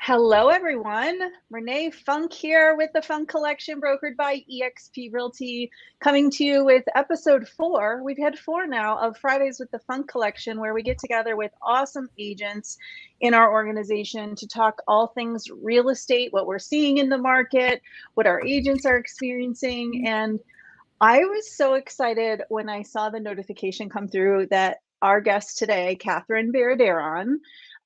Hello, everyone. Renee Funk here with the Funk Collection, brokered by eXp Realty, coming to you with episode 4. We've had 4 now of Fridays with the Funk Collection, where we get together with awesome agents in our organization to talk all things real estate, what we're seeing in the market, what our agents are experiencing. And I was so excited when I saw the notification come through that our guest today, Katherine Baradaran,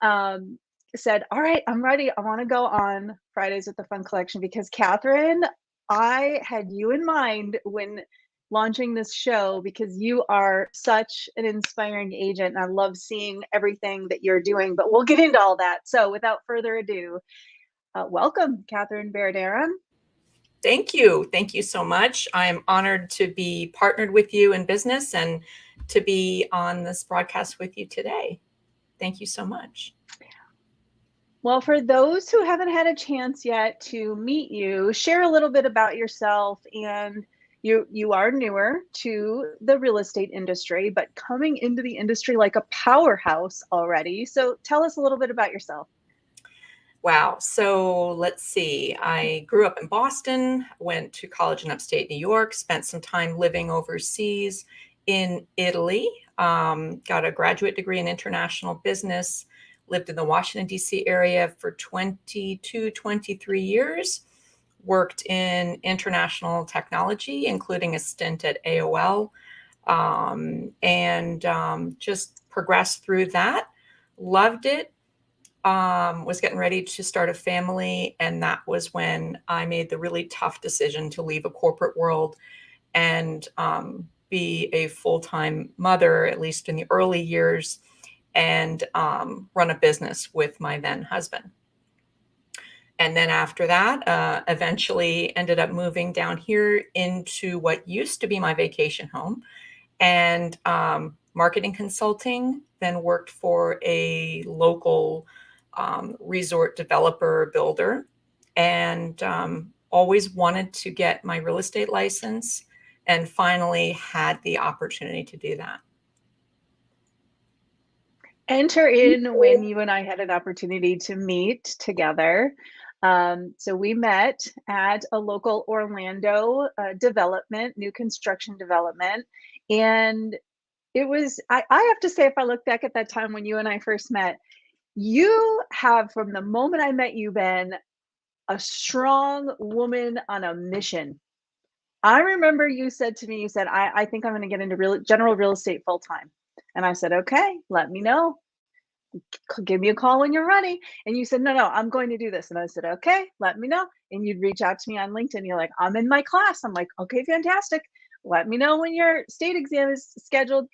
um, said, "All right, I'm ready. I want to go on Fridays with the Fun Collection," because Katherine, I had you in mind when launching this show because you are such an inspiring agent and I love seeing everything that you're doing. But we'll get into all that. So without further ado, welcome, Katherine Baradaran. Thank you. Thank you so much. I'm honored to be partnered with you in business and to be on this broadcast with you today. Thank you so much. Well, for those who haven't had a chance yet to meet you, share a little bit about yourself. And you are newer to the real estate industry, but coming into the industry like a powerhouse already. So tell us a little bit about yourself. Wow. So let's see. I grew up in Boston, went to college in upstate New York, spent some time living overseas in Italy, got a graduate degree in international business, lived in the Washington, D.C. area for 22, 23 years, worked in international technology, including a stint at AOL, and just progressed through that. Loved it. Was getting ready to start a family. And that was when I made the really tough decision to leave a corporate world and be a full-time mother, at least in the early years, and run a business with my then husband. And then after that, eventually ended up moving down here into what used to be my vacation home and marketing consulting, then worked for a local resort developer builder, and always wanted to get my real estate license and finally had the opportunity to do that. Enter in when you and I had an opportunity to meet together. So we met at a local Orlando development, new construction development. And it was, I have to say, if I look back at that time when you and I first met, you have, from the moment I met you, been a strong woman on a mission. I remember you said to me, you said, I think I'm going to get into general real estate full time. And I said, okay, let me know. Give me a call when you're ready. And you said, no, I'm going to do this. And I said, okay, let me know. And you'd reach out to me on LinkedIn. You're like, I'm in my class. I'm like, okay, fantastic. Let me know when your state exam is scheduled.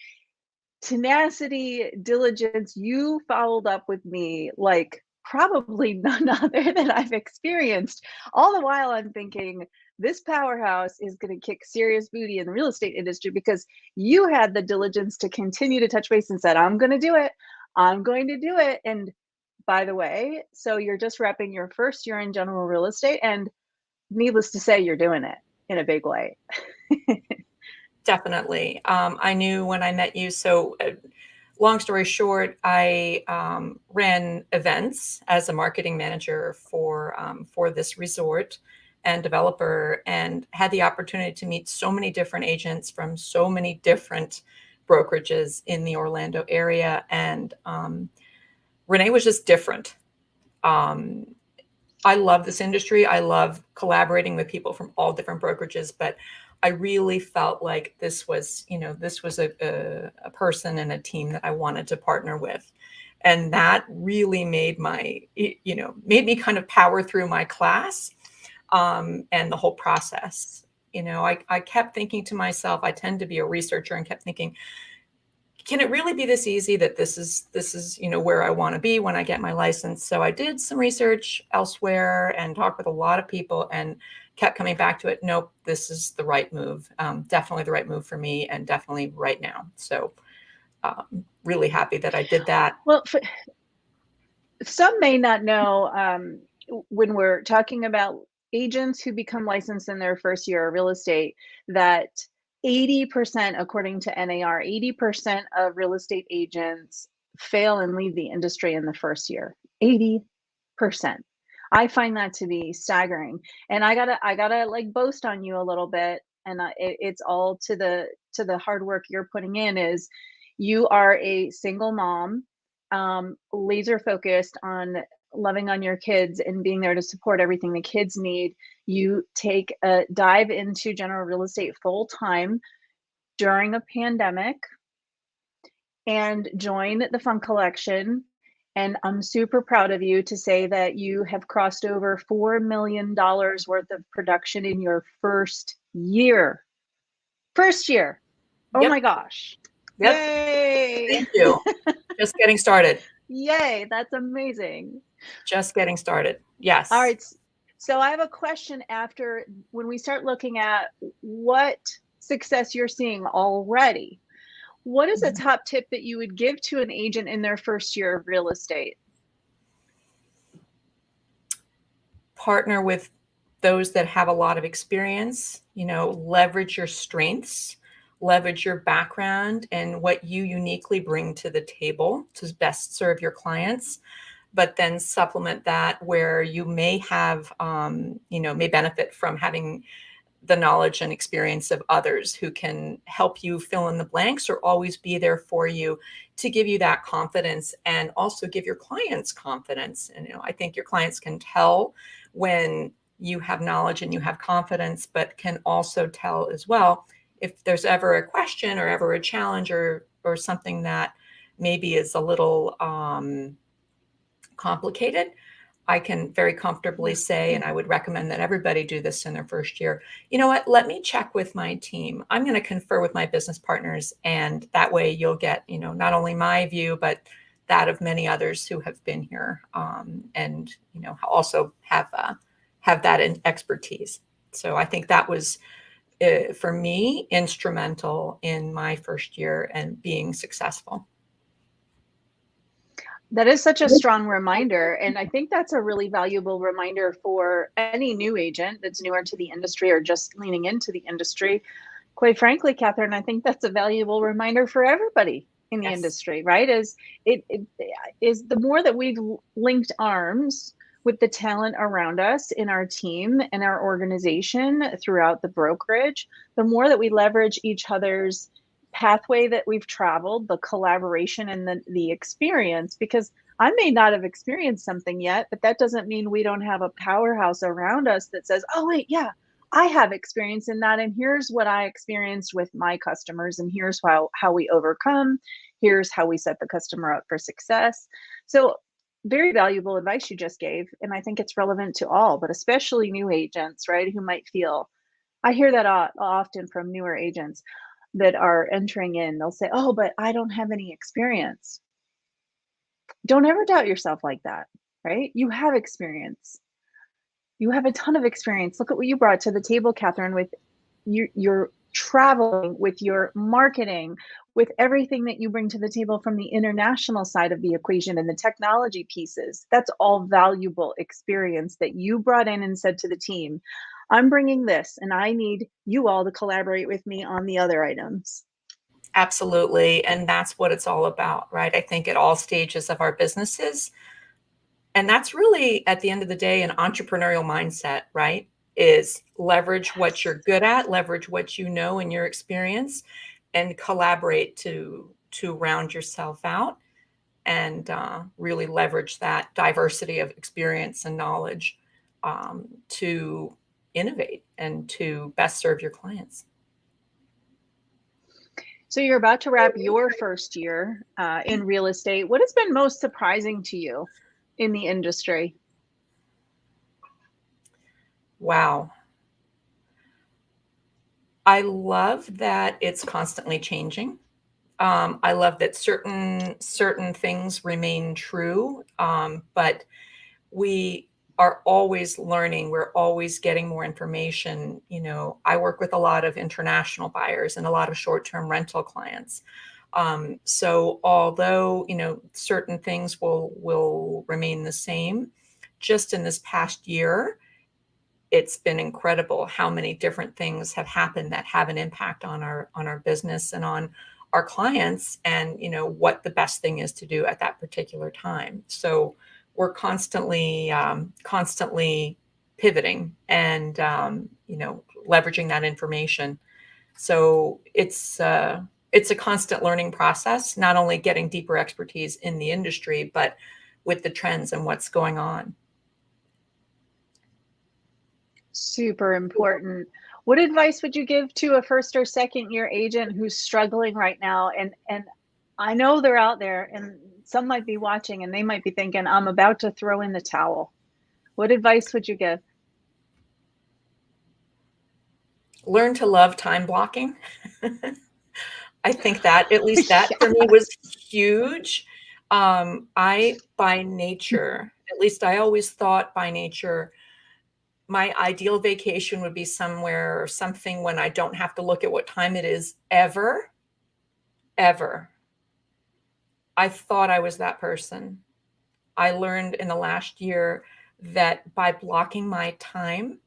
Tenacity, diligence, you followed up with me like probably none other than I've experienced. All the while I'm thinking this powerhouse is going to kick serious booty in the real estate industry because you had the diligence to continue to touch base and said, I'm going to do it. I'm going to do it. And by the way, so you're just wrapping your first year in general real estate, and needless to say, you're doing it in a big way. Definitely. I knew when I met you. So, long story short, I ran events as a marketing manager for this resort and developer, and had the opportunity to meet so many different agents from so many different brokerages in the Orlando area. And Renee was just different. Um, I love this industry. I love collaborating with people from all different brokerages, but I really felt like this was, this was a person and a team that I wanted to partner with. And that really made made me kind of power through my class and the whole process. I kept thinking to myself, I tend to be a researcher, and kept thinking, can it really be this easy that this is where I want to be when I get my license? So I did some research elsewhere and talked with a lot of people and kept coming back to it. Nope, this is the right move. Definitely the right move for me, and definitely right now. So really happy that I did that. Well, some may not know, when we're talking about agents who become licensed in their first year of real estate, that 80%, according to NAR, 80% of real estate agents fail and leave the industry in the first year. 80%. I find that to be staggering. And I gotta like boast on you a little bit. And it's all to the hard work you're putting in. Is you are a single mom, laser focused on loving on your kids and being there to support everything the kids need. You take a dive into general real estate full time during a pandemic and join the Fun Collection. And I'm super proud of you to say that you have crossed over $4 million worth of production in your first year. First year. Oh Yep. my gosh. Yep. Yay. Thank you. Just getting started. Yay. That's amazing. Just getting started. All Yes. right. So I have a question after when we start looking at what success you're seeing already. What is a top tip that you would give to an agent in their first year of real estate? Partner with those that have a lot of experience, leverage your strengths, leverage your background and what you uniquely bring to the table to best serve your clients, but then supplement that where you may have, may benefit from having the knowledge and experience of others who can help you fill in the blanks or always be there for you to give you that confidence and also give your clients confidence. And, I think your clients can tell when you have knowledge and you have confidence, but can also tell as well if there's ever a question or ever a challenge or something that maybe is a little complicated. I can very comfortably say, and I would recommend that everybody do this in their first year, you know what, let me check with my team. I'm going to confer with my business partners. And that way you'll get, not only my view, but that of many others who have been here and, also have that in expertise. So I think that was, for me, instrumental in my first year and being successful. That is such a strong reminder. And I think that's a really valuable reminder for any new agent that's newer to the industry or just leaning into the industry. Quite frankly, Katherine, I think that's a valuable reminder for everybody in the Yes. industry, right? It is the more that we've linked arms with the talent around us in our team and our organization throughout the brokerage, the more that we leverage each other's pathway that we've traveled, the collaboration and the experience, because I may not have experienced something yet, but that doesn't mean we don't have a powerhouse around us that says, oh, wait, yeah, I have experience in that. And here's what I experienced with my customers. And here's how we overcome. Here's how we set the customer up for success. So, very valuable advice you just gave. And I think it's relevant to all, but especially new agents, right? Who might feel, I hear that often from newer agents that are entering in. They'll say, oh, but I don't have any experience. Don't ever doubt yourself like that, right? You have experience. You have a ton of experience. Look at what you brought to the table, Katherine, with your traveling, with your marketing, with everything that you bring to the table from the international side of the equation and the technology pieces. That's all valuable experience that you brought in and said to the team, I'm bringing this and I need you all to collaborate with me on the other items. Absolutely. And that's what it's all about, right? I think at all stages of our businesses. And that's really, at the end of the day, an entrepreneurial mindset, right? Is leverage what you're good at, leverage what you know in your experience, and collaborate to round yourself out and really leverage that diversity of experience and knowledge to innovate and to best serve your clients. So you're about to wrap your first year in real estate. What has been most surprising to you in the industry? Wow. I love that it's constantly changing. I love that certain things remain true, but we are always learning. We're always getting more information. I work with a lot of international buyers and a lot of short-term rental clients. So although certain things will remain the same, just in this past year, it's been incredible how many different things have happened that have an impact on our business and on our clients, and what the best thing is to do at that particular time. So we're constantly pivoting and leveraging that information. So it's a constant learning process, not only getting deeper expertise in the industry, but with the trends and what's going on. Super important. What advice would you give to a first or second year agent who's struggling right now? And I know they're out there and some might be watching and they might be thinking, I'm about to throw in the towel. What advice would you give? Learn to love time blocking. I think that, at least that Yeah. for me was huge. I, by nature, at least I always thought by nature, my ideal vacation would be somewhere or something when I don't have to look at what time it is ever, ever. I thought I was that person. I learned in the last year that by blocking my time,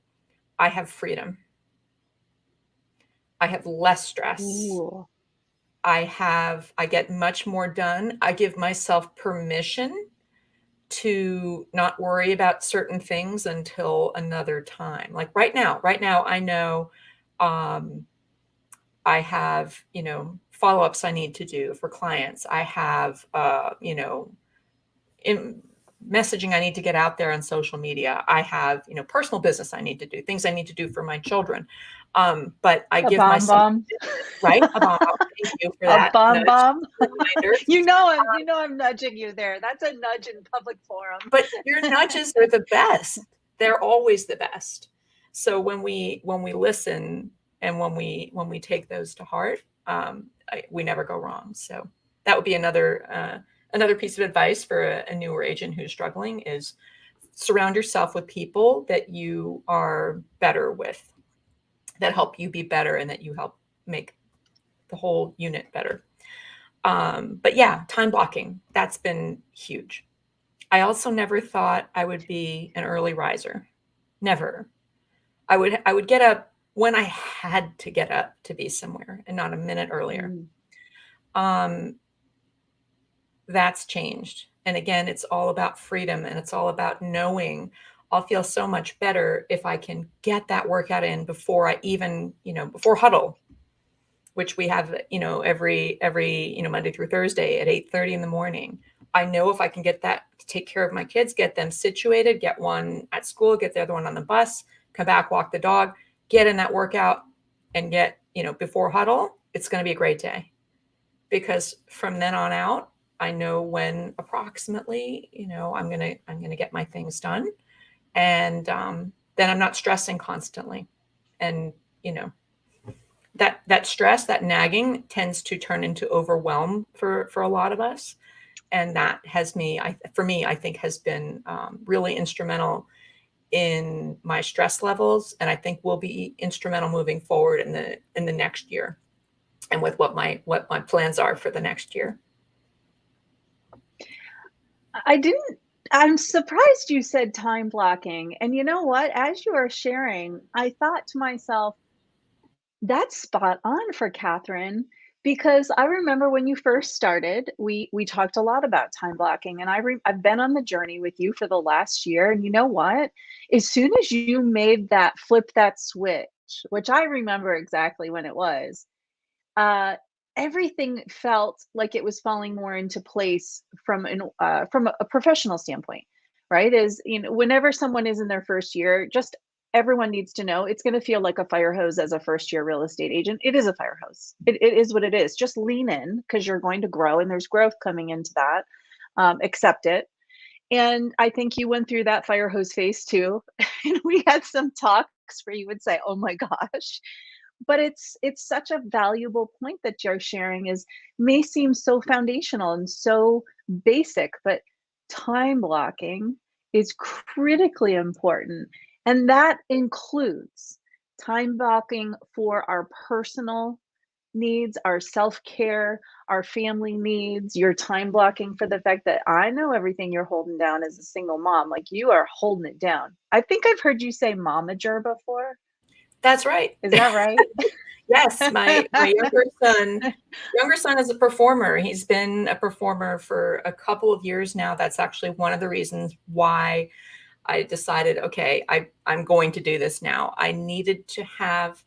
I have freedom. I have less stress. Ooh. I get much more done. I give myself permission to not worry about certain things until another time. Like right now, I know um, I have, follow-ups I need to do for clients. I have, in messaging I need to get out there on social media. I have, personal business I need to do, things I need to do for my children. But I A give bomb myself, bomb. right? A bomb. Thank you for A that bomb nudge bomb. reminder. You know I'm nudging you there. That's a nudge in public forum. But your nudges are the best. They're always the best. So when we listen and when we take those to heart, we never go wrong. So that would be another piece of advice for a newer agent who's struggling is surround yourself with people that you are better with, that help you be better, and that you help make the whole unit better. But yeah, time blocking, that's been huge. I also never thought I would be an early riser. Never. I would get up when I had to get up to be somewhere and not a minute earlier. Mm. Um, that's changed. And again, it's all about freedom and it's all about knowing I'll feel so much better if I can get that workout in before I even, before huddle, which we have, every, Monday through Thursday at 8:30 in the morning. I know if I can get that to take care of my kids, get them situated, get one at school, get the other one on the bus, come back, walk the dog, get in that workout and get, before huddle, it's going to be a great day. Because from then on out, I know when approximately, I'm gonna get my things done, and then I'm not stressing constantly, and that stress, that nagging, tends to turn into overwhelm for a lot of us, and that has for me, I think has been really instrumental in my stress levels, and I think will be instrumental moving forward in the next year, and with what my plans are for the next year. I didn't I'm surprised you said time blocking. And you know what? As you are sharing, I thought to myself, that's spot on for Catherine because I remember when you first started, we talked a lot about time blocking, and I've been on the journey with you for the last year. And you know what? As soon as you made that flip that switch, which I remember exactly when it was, uh, everything felt like it was falling more into place from a professional standpoint, right? Is whenever someone is in their first year, just everyone needs to know it's going to feel like a fire hose as a first year real estate agent. It is a fire hose. It is what it is. Just lean in because you're going to grow, and there's growth coming into that. Accept it. And I think you went through that fire hose phase too. And we had some talks where you would say, "Oh my gosh," but it's such a valuable point that you're sharing is may seem so foundational and so basic, but time blocking is critically important, and that includes time blocking for our personal needs, our self-care, our family needs, your time blocking for the fact that I know everything you're holding down as a single mom, like you are holding it down. I think I've heard you say momager before. That's right. Is that right? Yes, my younger son is a performer. He's been a performer for a couple of years now. That's actually one of the reasons why I decided, okay, I'm going to do this now. I needed to have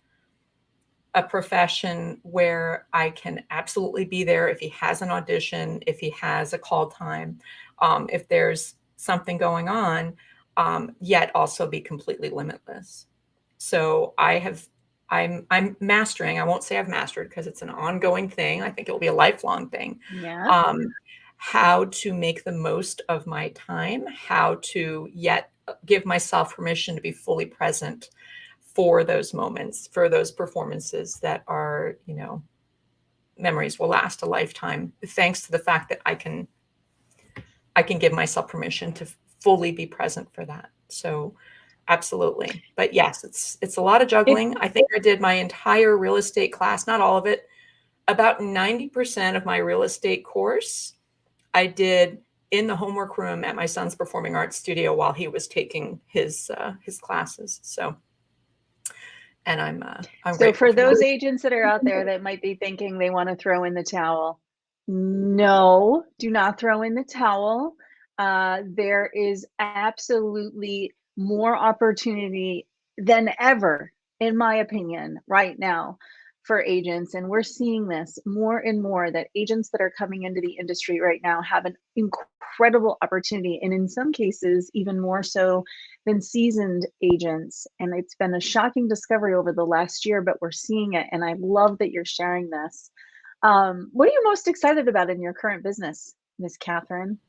a profession where I can absolutely be there if he has an audition, if he has a call time, if there's something going on, yet also be completely limitless. So I'm mastering. I won't say I've mastered because it's an ongoing thing. I think it will be a lifelong thing. Yeah. Um, how to make the most of my time, how to yet give myself permission to be fully present for those moments, for those performances that are, memories will last a lifetime, thanks to the fact that I can give myself permission to fully be present for that. So absolutely. But yes, it's a lot of It juggling. I think I did my entire real estate class, not all of it, about 90% of my real estate course I did in the homework room at my son's performing arts studio while he was taking his classes. So, and I'm So grateful for for that. those agents that are out there that might be thinking they want to throw in the towel, no, do not throw in the towel. There is absolutely more opportunity than ever, in my opinion, right now for agents. And we're seeing this more and more that agents that are coming into the industry right now have an incredible opportunity. And in some cases, even more so than seasoned agents. And it's been a shocking discovery over the last year, but we're seeing it. And I love that you're sharing this. What are you most excited about in your current business, Miss Katherine?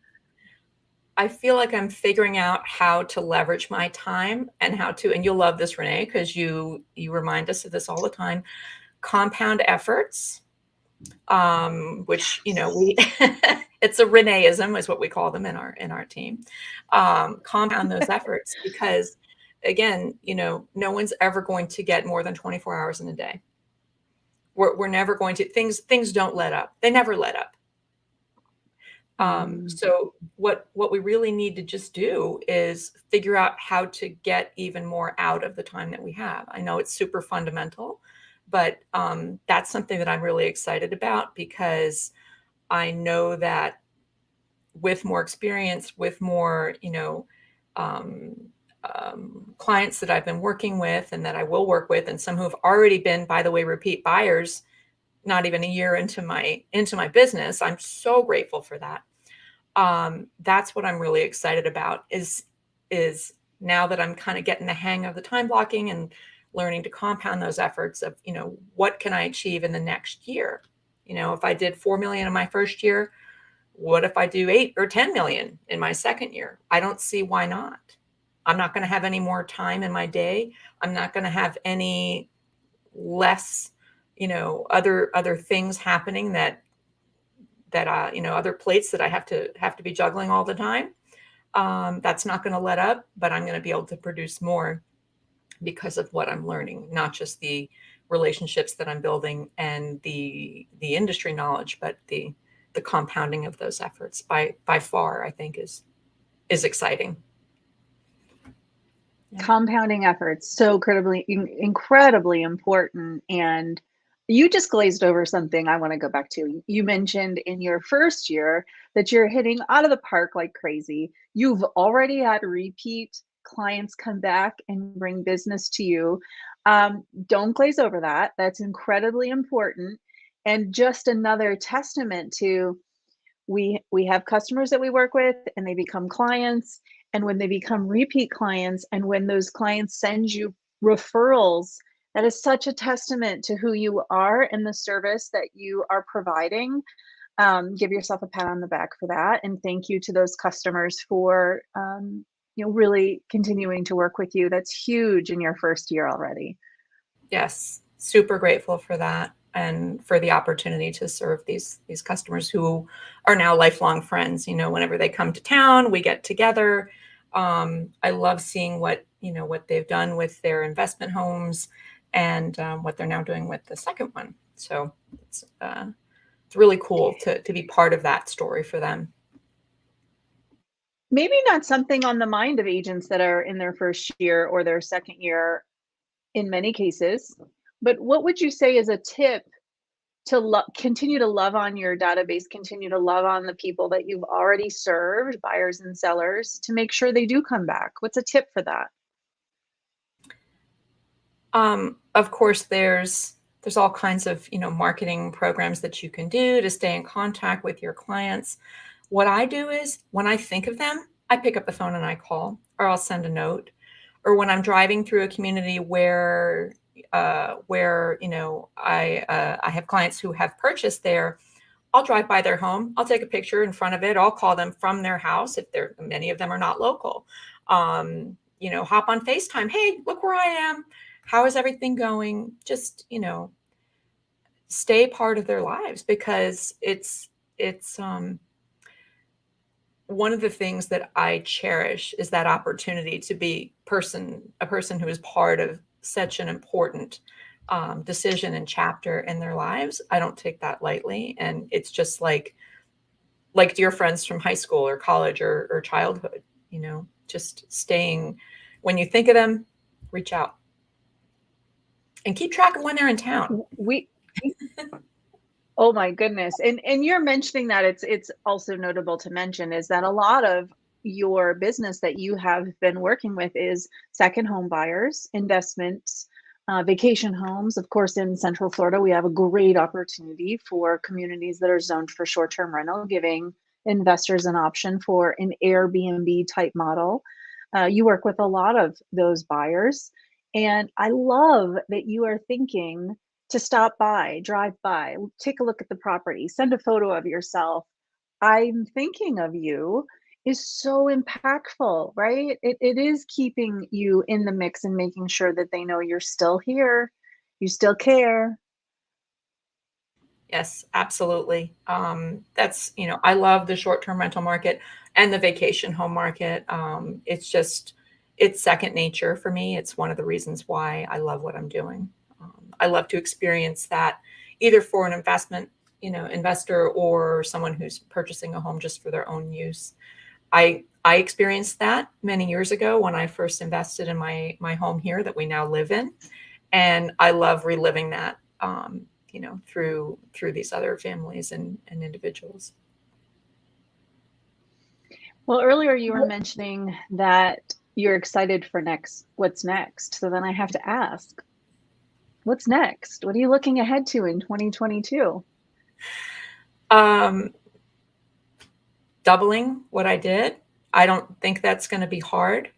I feel like I'm figuring out how to leverage my time and how to, and you'll love this, Renee, because you remind us of this all the time. Compound efforts, which we it's a Reneeism is what we call them in our team. Compound those efforts because again, no one's ever going to get more than 24 hours in a day. We're never going to things don't let up. They never let up. Mm, So what we really need to just do is figure out how to get even more out of the time that we have. I know it's super fundamental, but that's something that I'm really excited about because I know that with more experience, with more, um, clients that I've been working with and that I will work with, and some who've already been, by the way, repeat buyers, not even a year into my business. I'm so grateful for that. That's what I'm really excited about is now that I'm kind of getting the hang of the time blocking and learning to compound those efforts of, what can I achieve in the next year? If I did 4 million in my first year, what if I do 8 or 10 million in my second year? I don't see why not. I'm not going to have any more time in my day. I'm not going to have any less, other things happening that other plates that I have to be juggling all the time. That's not going to let up, but I'm going to be able to produce more because of what I'm learning, not just the relationships that I'm building and the industry knowledge, but the compounding of those efforts by far, I think is exciting. Yeah. Compounding efforts, so incredibly important. And you just glazed over something I want to go back to. You mentioned in your first year that you're hitting out of the park like crazy. You've already had repeat clients come back and bring business to you. Don't glaze over that. That's incredibly important. And just another testament to we have customers that we work with and they become clients, and when they become repeat clients and when those clients send you referrals, that is such a testament to who you are and the service that you are providing. Give yourself a pat on the back for that, and thank you to those customers for really continuing to work with you. That's huge in your first year already. Yes, super grateful for that and for the opportunity to serve these customers who are now lifelong friends. Whenever they come to town, we get together. I love seeing what they've done with their investment homes and what they're now doing with the second one. So it's really cool to be part of that story for them. Maybe not something on the mind of agents that are in their first year or their second year. in many cases. But what would you say is a tip to continue to love on your database, continue to love on the people that you've already served, buyers and sellers, to make sure they do come back? What's a tip for that? Of course, there's all kinds of, marketing programs that you can do to stay in contact with your clients. What I do is when I think of them, I pick up the phone and I call, or I'll send a note. Or when I'm driving through a community where I have clients who have purchased there, I'll drive by their home. I'll take a picture in front of it. I'll call them from their house if they're many of them are not local. Hop on FaceTime. Hey, look where I am. How is everything going? Just, stay part of their lives, because it's one of the things that I cherish is that opportunity to be a person who is part of such an important decision and chapter in their lives. I don't take that lightly, and it's just like dear friends from high school or college or childhood. Just staying. When you think of them, reach out and keep track of when they're in town. We Oh my goodness. And you're mentioning that it's also notable to mention is that a lot of your business that you have been working with is second home buyers, investments, vacation homes. Of course, in Central Florida, we have a great opportunity for communities that are zoned for short-term rental, giving investors an option for an Airbnb type model. You work with a lot of those buyers, and I love that you are thinking to stop by, drive by, take a look at the property, send a photo of yourself. I'm thinking of you is so impactful, right? It is keeping you in the mix and making sure that they know you're still here, you still care. Yes, absolutely. I love the short-term rental market and the vacation home market. It's second nature for me. It's one of the reasons why I love what I'm doing. I love to experience that either for an investor or someone who's purchasing a home just for their own use. I experienced that many years ago when I first invested in my home here that we now live in, and I love reliving that. Through these other families and individuals. Well, earlier you were mentioning that you're excited for what's next. So then I have to ask, what's next? What are you looking ahead to in 2022? Doubling what I did. I don't think that's going to be hard.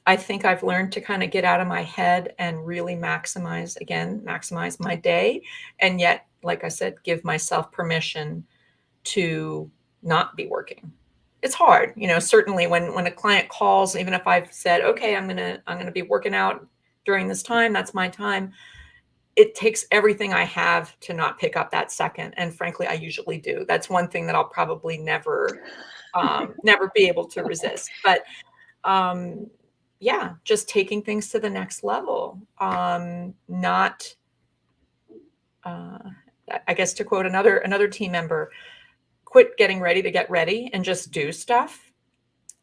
I think I've learned to kind of get out of my head and really maximize my day. And yet, like I said, give myself permission to not be working. It's hard, certainly when a client calls, even if I've said, okay, I'm going to be working out during this time, that's my time. It takes everything I have to not pick up that second. And frankly, I usually do. That's one thing that I'll probably never be able to resist. But yeah, just taking things to the next level. Not, I guess to quote another team member, quit getting ready to get ready and just do stuff.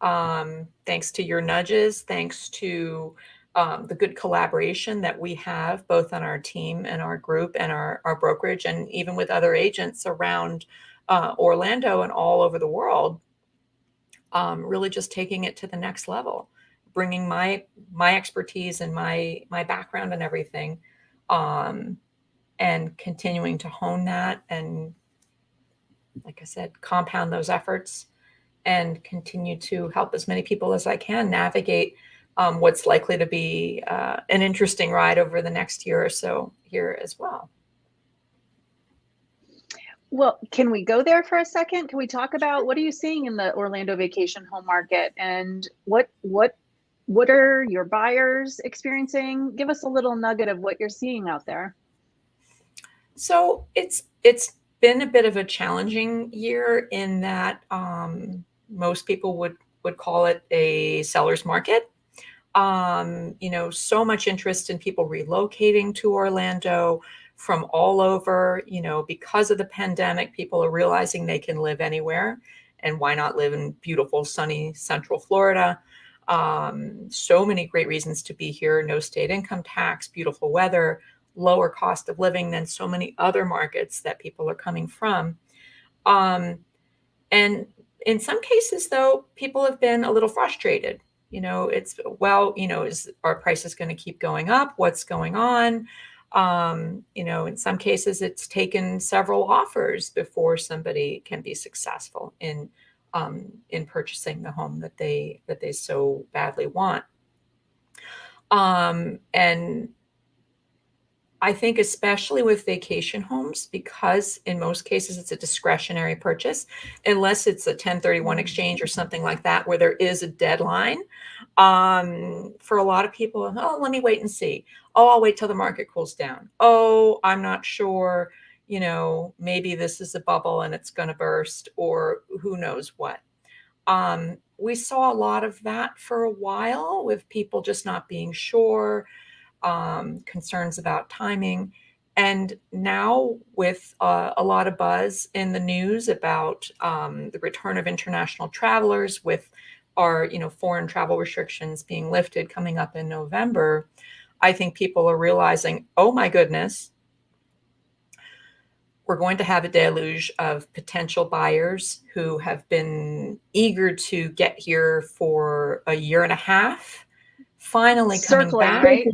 Thanks to your nudges, thanks to the good collaboration that we have both on our team and our group and our brokerage, and even with other agents around Orlando and all over the world. Really just taking it to the next level, bringing my expertise and my background and everything, and continuing to hone that, and like I said, compound those efforts and continue to help as many people as I can navigate what's likely to be an interesting ride over the next year or so here as well. Well, can we go there for a second? Can we talk about what are you seeing in the Orlando vacation home market, and what are your buyers experiencing? Give us a little nugget of what you're seeing out there. So it's been a bit of a challenging year in that most people would call it a seller's market. So much interest in people relocating to Orlando from all over, because of the pandemic, people are realizing they can live anywhere, and why not live in beautiful, sunny Central Florida? So many great reasons to be here: no state income tax, beautiful weather, lower cost of living than so many other markets that people are coming from. And in some cases, though, people have been a little frustrated. It's, well, is our prices going to keep going up? What's going on? In some cases, it's taken several offers before somebody can be successful in purchasing the home that they so badly want. And I think especially with vacation homes, because in most cases it's a discretionary purchase, unless it's a 1031 exchange or something like that, where there is a deadline. For a lot of people, oh, let me wait and see. Oh, I'll wait till the market cools down. Oh, I'm not sure, maybe this is a bubble and it's going to burst, or who knows what. We saw a lot of that for a while, with people just not being sure, concerns about timing. And now, with a lot of buzz in the news about the return of international travelers, with our foreign travel restrictions being lifted coming up in November, I think people are realizing, oh my goodness, we're going to have a deluge of potential buyers who have been eager to get here for a year and a half, finally coming Circling, back. right?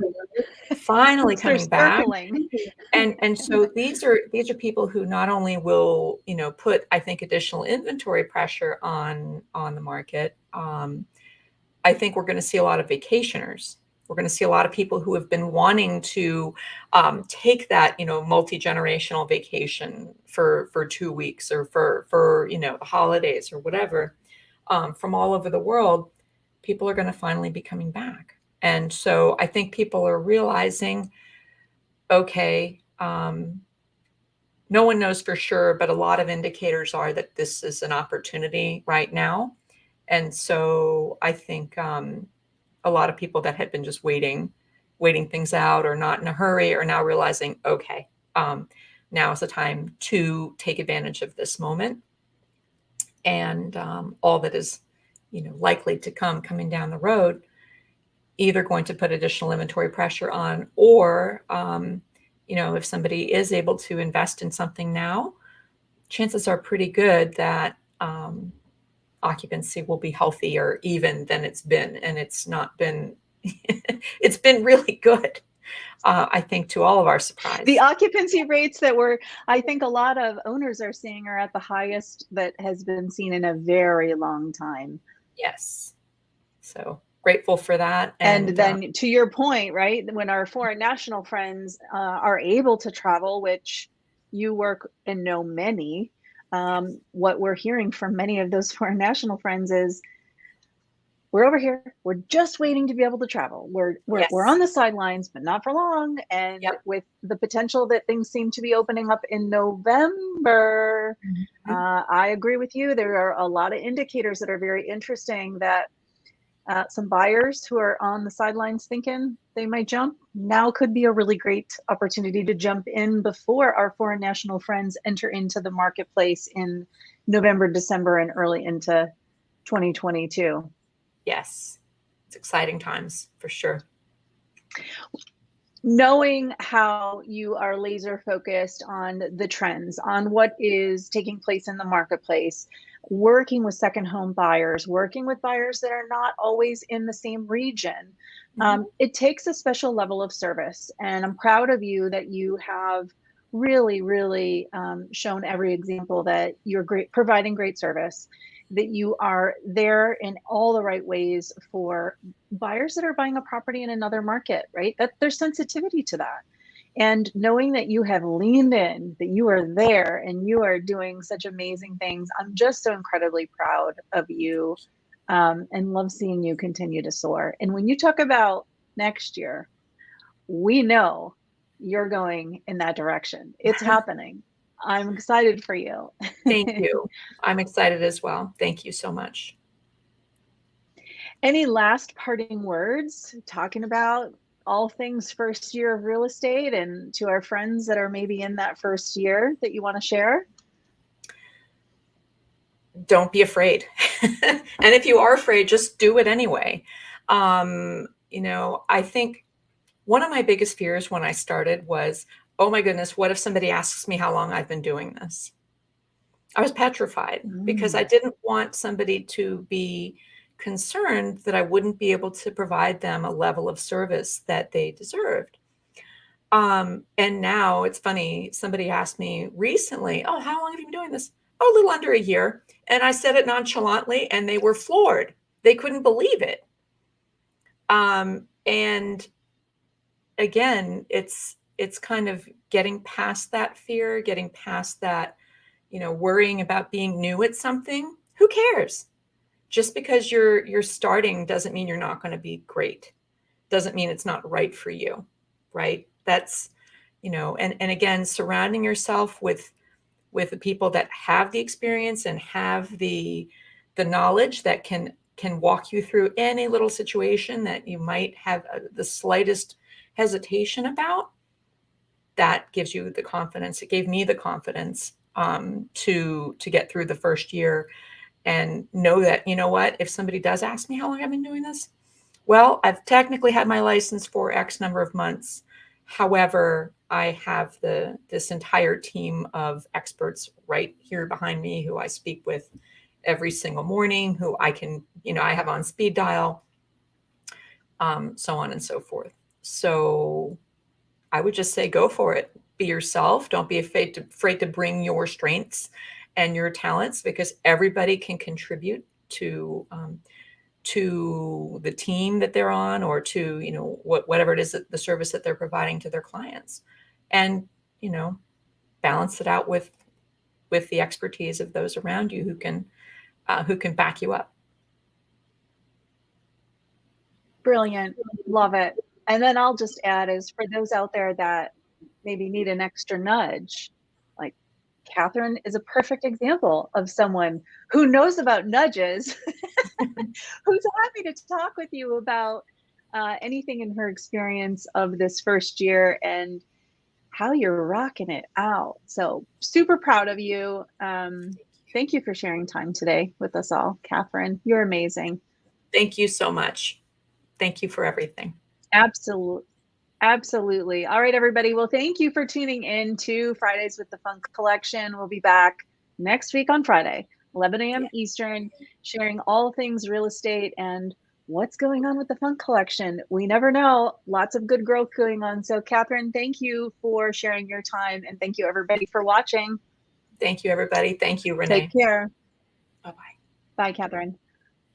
Finally They're coming back. circling. And so these are people who not only will, put, I think, additional inventory pressure on the market. I think we're going to see a lot of vacationers. We're going to see a lot of people who have been wanting to take that, multi-generational vacation for 2 weeks, or for the holidays or whatever, from all over the world. People are going to finally be coming back. And so I think people are realizing, okay, no one knows for sure, but a lot of indicators are that this is an opportunity right now. And so I think a lot of people that had been just waiting things out, or not in a hurry, are now realizing, okay, now is the time to take advantage of this moment, and all that is, likely to coming down the road, either going to put additional inventory pressure on, or if somebody is able to invest in something now, chances are pretty good that occupancy will be healthier even than it's been. And it's not been, it's been really good, I think, to all of our surprise. The occupancy rates that I think a lot of owners are seeing, are at the highest that has been seen in a very long time. Yes. So grateful for that. And then to your point, right, when our foreign national friends are able to travel, which you work and know many, what we're hearing from many of those foreign national friends is, we're over here, we're just waiting to be able to travel. We're on the sidelines, but not for long. And with the potential that things seem to be opening up in November, I agree with you. There are a lot of indicators that are very interesting, that some buyers who are on the sidelines thinking they might jump, now could be a really great opportunity to jump in before our foreign national friends enter into the marketplace in November, December, and early into 2022. Yes, it's exciting times for sure. Knowing how you are laser focused on the trends, on what is taking place in the marketplace, working with second home buyers, working with buyers that are not always in the same region, it takes a special level of service. And I'm proud of you that you have really, really shown every example that you're providing great service, that you are there in all the right ways for buyers that are buying a property in another market, right? That there's sensitivity to that. And knowing that you have leaned in, that you are there and you are doing such amazing things, I'm just so incredibly proud of you, and love seeing you continue to soar. And when you talk about next year, we know you're going in that direction. It's happening. I'm excited for you. Thank you. I'm excited as well. Thank you so much. Any last parting words, talking about all things first year of real estate, and to our friends that are maybe in that first year, that you want to share? don't be afraid. And if you are afraid, just do it anyway. I think one of my biggest fears when I started was, oh my goodness, what if somebody asks me how long I've been doing this? I was petrified because I Mm. didn't want somebody to be concerned that I wouldn't be able to provide them a level of service that they deserved. And now it's funny, somebody asked me recently, oh, how long have you been doing this? Oh, a little under a year. And I said it nonchalantly, and they were floored. They couldn't believe it. And again, it's kind of getting past that fear, getting past that, worrying about being new at something. Who cares? Just because you're starting doesn't mean you're not going to be great. Doesn't mean it's not right for you, right? That's, and again, surrounding yourself with the people that have the experience and have the knowledge that can walk you through any little situation that you might have the slightest hesitation about. That gives you the confidence. It gave me the confidence to get through the first year and know that, you know what, if somebody does ask me how long I've been doing this, well, I've technically had my license for X number of months. However, I have this entire team of experts right here behind me who I speak with every single morning, who I can, I have on speed dial, so on and so forth. So I would just say go for it. Be yourself. Don't be afraid to bring your strengths and your talents, because everybody can contribute to the team that they're on, or to whatever it is, that the service that they're providing to their clients, and balance it out with the expertise of those around you who can back you up. Brilliant. Love it. And then I'll just add, is for those out there that maybe need an extra nudge, like Katherine is a perfect example of someone who knows about nudges, who's happy to talk with you about anything in her experience of this first year and how you're rocking it out. So super proud of you. Thank you for sharing time today with us all, Katherine. You're amazing. Thank you so much. Thank you for everything. Absolutely. Absolutely. All right, everybody. Well, thank you for tuning in to Fridays with the Funk Collection. We'll be back next week on Friday, 11 a.m. Yeah. Eastern, sharing all things real estate and what's going on with the Funk Collection. We never know. Lots of good growth going on. So, Katherine, thank you for sharing your time. And thank you, everybody, for watching. Thank you, everybody. Thank you, Take Renee. care. Bye-bye. Bye, Katherine.